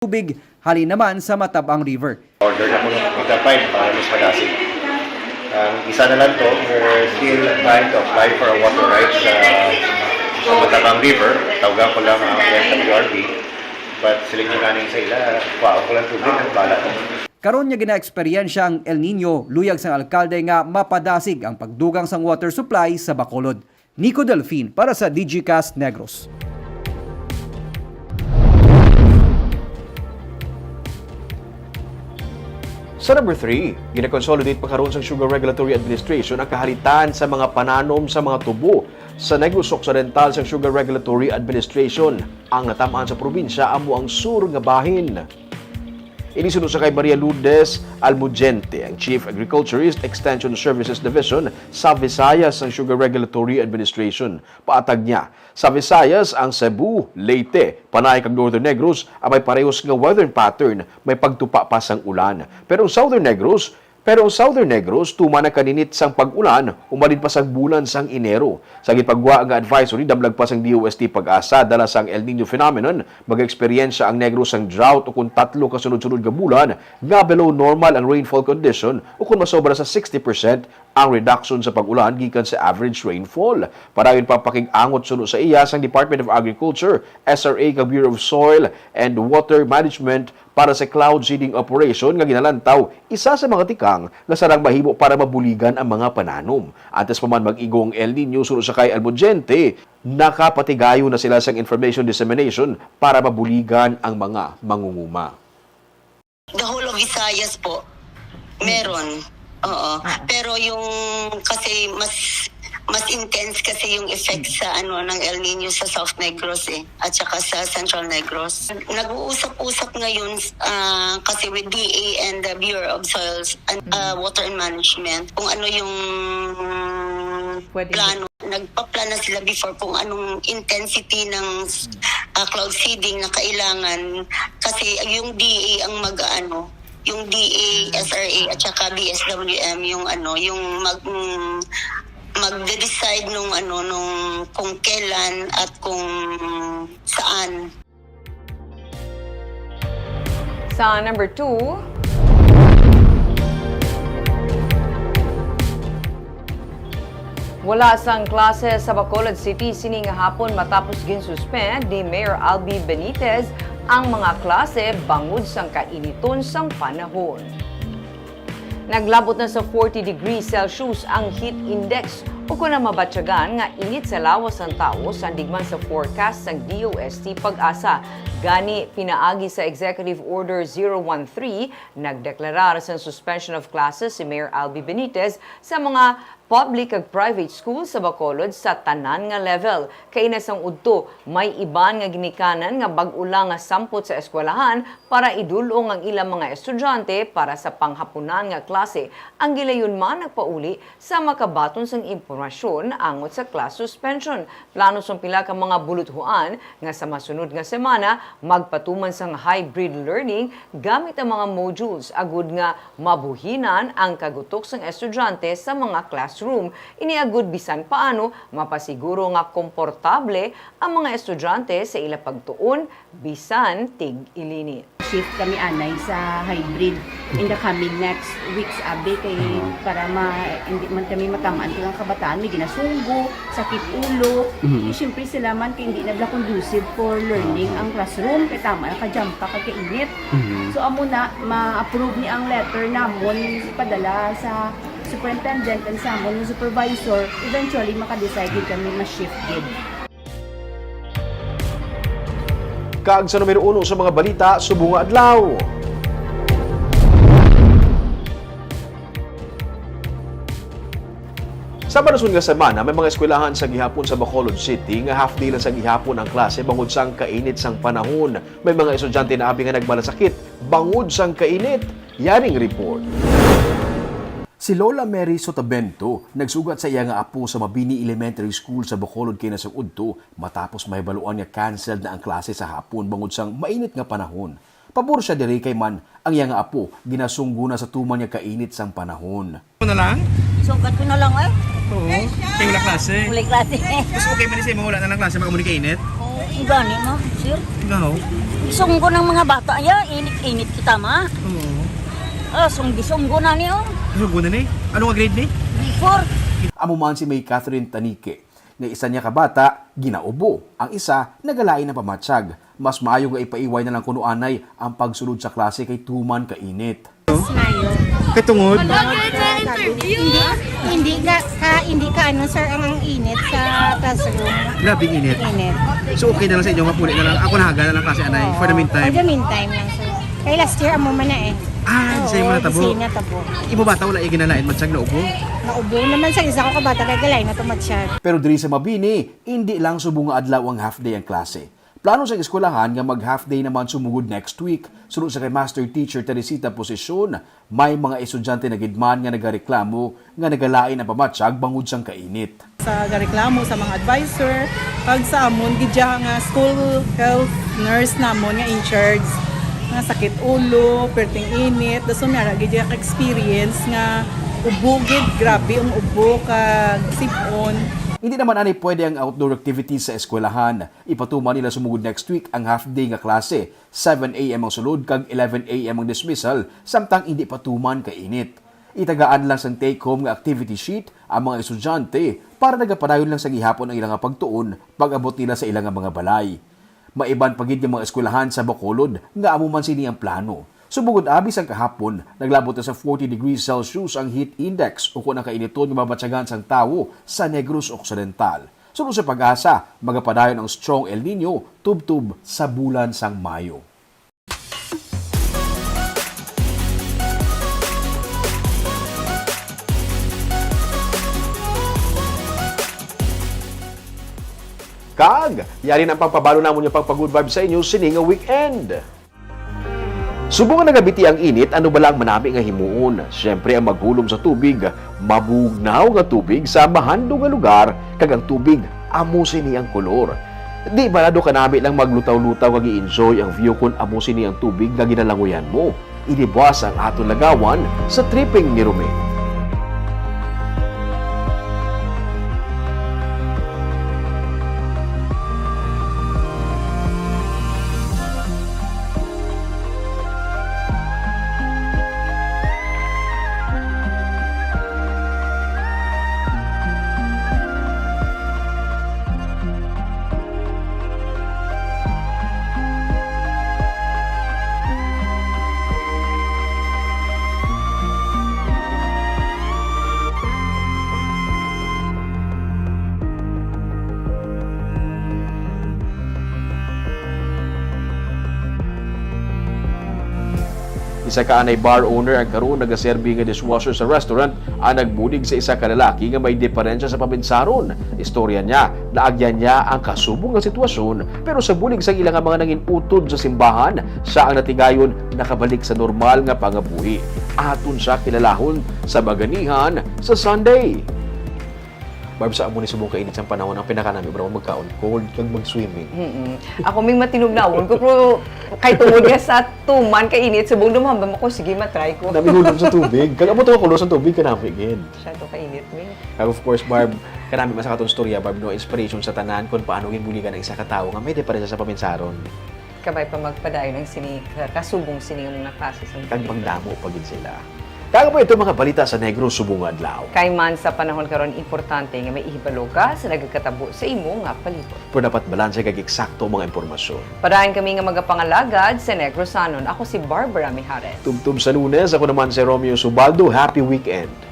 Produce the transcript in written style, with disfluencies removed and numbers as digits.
tubig, halin naman sa Matabang River. Order na po ng pipe para mas madasig. Isa na lang to, we're still trying to apply for a water right sa Matabang River. Tawagan ko lang ang FWRB. But sila nyo ganing sa ila, ko lang tubig at bala. Karon niya gina-eksperyensya ang El Nino, luyag sang alkalde nga mapadasig ang pagdugang sang water supply sa Bacolod. Nico Delfin para sa DigiCast Negros. Sa number 3, gina-consolidate pa karon sa Sugar Regulatory Administration ang kahalitan sa mga pananom sa mga tubo sa Negros Occidental sa Sugar Regulatory Administration. Ang natamaan sa probinsya amo ang sur nga bahin. Inisunod sa kay Maria Lourdes Almudjente, ang Chief Agriculturist Extension Services Division sa Visayas ng Sugar Regulatory Administration. Paatag niya, sa Visayas ang Cebu, Leyte, Panay kag Northern Negros ang may parehos nga weather pattern, may pagtupa pa sang ulan. Pero ang Southern Negros tuma na kaninit sang pag-ulan, umalin pa sang bulan sang Enero. Sa gipagwa nga advisory, damlag pa sang DOST Pag-asa dala sang El Nino phenomenon, mag-eksperyensya ang Negros sang drought o kung 3 kasunod-sunod nga bulan, nga below normal ang rainfall condition o kung masobra sa 60% ang reduction sa pag-ulan gikan sa average rainfall. Parayon pa pakig-angot suno sa iya sang Department of Agriculture, SRA kag Bureau of Soil and Water Management para sa cloud seeding operation nga ginalantaw isa sa mga tikang nga sarang mahimo para mabuligan ang mga pananom. Antes pa man mag-igong El Nino suno sa kay Almudjente, nakapatigayo na sila sa information dissemination para mabuligan ang mga mangunguma. The whole of Visayas po, meron. Oo. Pero yung kasi mas intense kasi yung effect sa ng El Nino sa South Negros at saka sa Central Negros. Nag-uusap-usap ngayon kasi with DA and the Bureau of Soils and Water and Management kung ano yung plano. Nagpa-plan na sila before kung anong intensity ng cloud seeding na kailangan kasi yung DA ang yung DA, SRA at saka BSWM yung magde-decide nung kung kailan at kung saan. Sa number 2, wala sang klase sa Bacolod City sining hapon matapos ginsuspend ni Mayor Albi Benitez ang mga klase bangod sang kainiton sang panahon. Naglabot na sa 40 degrees Celsius ang heat index o kung na mabatyagan nga init sa lawas ng tao sa digman sa forecast ng DOST Pag-asa. Gani pinaagi sa Executive Order 013, nagdeklarar sa suspension of classes si Mayor Albi Benitez sa mga public ag private schools sa Bacolod sa tanan nga level. Kay nasang udto, may iban nga ginikanan nga bag-ula nga sampot sa eskwelahan para idulong ang ilang mga estudyante para sa panghapunan nga klase. Ang gilayon man nagpauli sa makabaton sang impormasyon angot sa class suspension. Plano sang pila ka mga buluthuan nga sa masunod nga semana magpatuman sang hybrid learning gamit ang mga modules agud nga mabuhinan ang kagutok sang estudyante sa mga classroom. Iniagud bisan paano mapasiguro nga komportable ang mga estudyante sa ila pagtuon bisan tig-ilinit. Shift kami anay sa hybrid in the coming next weeks abe kay para hindi man kami matamaan ng kabataan may ginasunggo, sakit ulo. Siyempre sila man kay hindi na conducive for learning ang classroom kay tama ka-jump pa kagkainit. So amo na ma-approve ni ang letter namon padala sa superintendent and sa amon supervisor, eventually maka-decide kami ma-shift gid. Kaag sa numero 1 sa mga balita, subong nga adlaw. Sa manasun nga semana, may mga eskwelahan sa gihapon sa Bacolod City nga half day lang sa gihapon ang klase bangod sang kainit sang panahon. May mga estudyante na abi nga nagmalasakit bangod sang kainit. Yaring report. Si Lola Mary Sotavento nagsugat sa iya nga apo sa Mabini Elementary School sa Bacolod kay nasang udto matapos mahibaluan nga canceled na ang klase sa hapon bangod sang mainit nga panahon. Pabor siya diri kay man ang iya nga apo ginasunggo na sa tuman nga kainit sang panahon. Ano na lang? Sugat ko na lang Oo. Kaya wala klase. Wala klase. Mas okay man siya wala na lang klase baka muli kainit. Gani mo, sir. Ikaw? sunggo ng mga bata, init-init kita ma. Sunggi-sunggo na niyo. Sugo na ni? Ano nga grade ni? Before, Amo man si May Catherine Tanike, nga isa niya kabata, ginaubo. Ang isa, nagalain ng pamatsyag. Mas maayo nga ipaiway na lang kuno anay ang pagsulod sa klase kay tuman kainit. Kay tungod? Hindi ka ano sir ang init sa classroom. Grabing init. Init. So okay na lang sa inyo, mapuli na lang. Ako nahaga na lang kasi anay, for the For meantime. the meantime lang sir. Kay last year amo man na eh. Ah, di sa'yo mo natabo. Di sa'yo natabo. Imo bata wala iginalain, matsyag na ubo. Naubo naman sa isa ko kabata kay galay na tumatsyag. Pero diri sa Mabini, hindi lang subong nga adlaw ang half day ang klase. Plano sa eskwelahan nga mag half day naman sumugod next week. Sunod sa kay Master Teacher Teresita Posisyon, may mga estudyante na gidman nga nagareklamo nga nagalain ang pamatsyag bangod sang kainit. Sa reklamo sa mga advisor, pag sa amon gidya nga school health nurse namon nga in charge nga sakit ulo, perting init, daso mara gidya ka experience nga ubo gid grabe ang ubo kag sipon. Hindi naman ani pwede ang outdoor activities sa eskwelahan. Ipatuman nila sumugod next week ang half day nga klase. 7 a.m. ang sulod kag 11 a.m. ang dismissal, samtang hindi patuman kainit. Itagaan lang sang take-home nga activity sheet ang mga estudyante para nagapadayon lang sa gihapon ang ilang pagtuon pag-abot nila sa ilang mga balay. Maiban pagid yung mga eskwelahan sa Bacolod nga amo man sini ang plano. Subugod abis ang kahapon, naglabot na sa 40 degrees Celsius ang heat index o kung ang kainiton nga mabatsyagan sang tawo sa Negros Occidental. Sunod sa pag-asa, magapadayon ang strong El Nino tubtub sa bulan sang Mayo. Kag, yari na ang pagpabalo namon yung pagpag-good vibe sa inyo sining nga weekend. Subong nga nagabiti ang init, ano ba lang manami nga himuon? Siyempre ang maghulom sa tubig, mabugnaw nga tubig sa mahandong nga lugar, kag ang tubig amusin niyang kolor. Di balado ka nami lang maglutaw-lutaw nga i-enjoy ang view kun amusin niyang tubig nga ginalangoyan mo. Inibwas ang aton lagawan sa tripping ni Rome. Isa ka anay bar owner ang karon nagaserbi nga dishwasher sa restaurant ang nagbudig sa isa ka lalaki nga may diferensya sa pabinsaron. Istorya niya, naagyan niya ang kasubong nga sitwasyon pero sa bulig sa ilang mga nangin utod sa simbahan, siya ang natigayon nakabalik sa normal nga pangabuhi. Aton siya kilalahon sa baganihan sa Sunday. Barb, sa amo ni subong kainit sa panahon ang pinakanami bro magkaon cold kag mag-swimming. Ako may matinugnawon ko pero kay tungod nga sa tuman kainit subong dumambam ako sige matry ko. Dami hulog sa tubig. Kag amo to kulo sa tubig kanami gid. Masyado kainit mi. Kag of course Barb, kanami man sa katon storya Barb no inspiration sa tanan kung paano ginbuligan ang isa ka tawo nga may diferensya sa paminsaron. Kabay pa magpadayon ng sini kasubong sini nga mga klase sa Kag pangdamo pagid sila. Kaga po ito mga balita sa Negros subong adlaw. Kay man sa panahon karon importante nga may ihibalo ka sa nagkatabo sa imo nga palibot. Pero dapat balanse kag eksakto mga impormasyon. Parahan kami nga magapangalagad sa Negrosanon. Ako si Barbara Mijares. Tubtub sa Lunes, ako naman si Romeo Subaldo. Happy weekend!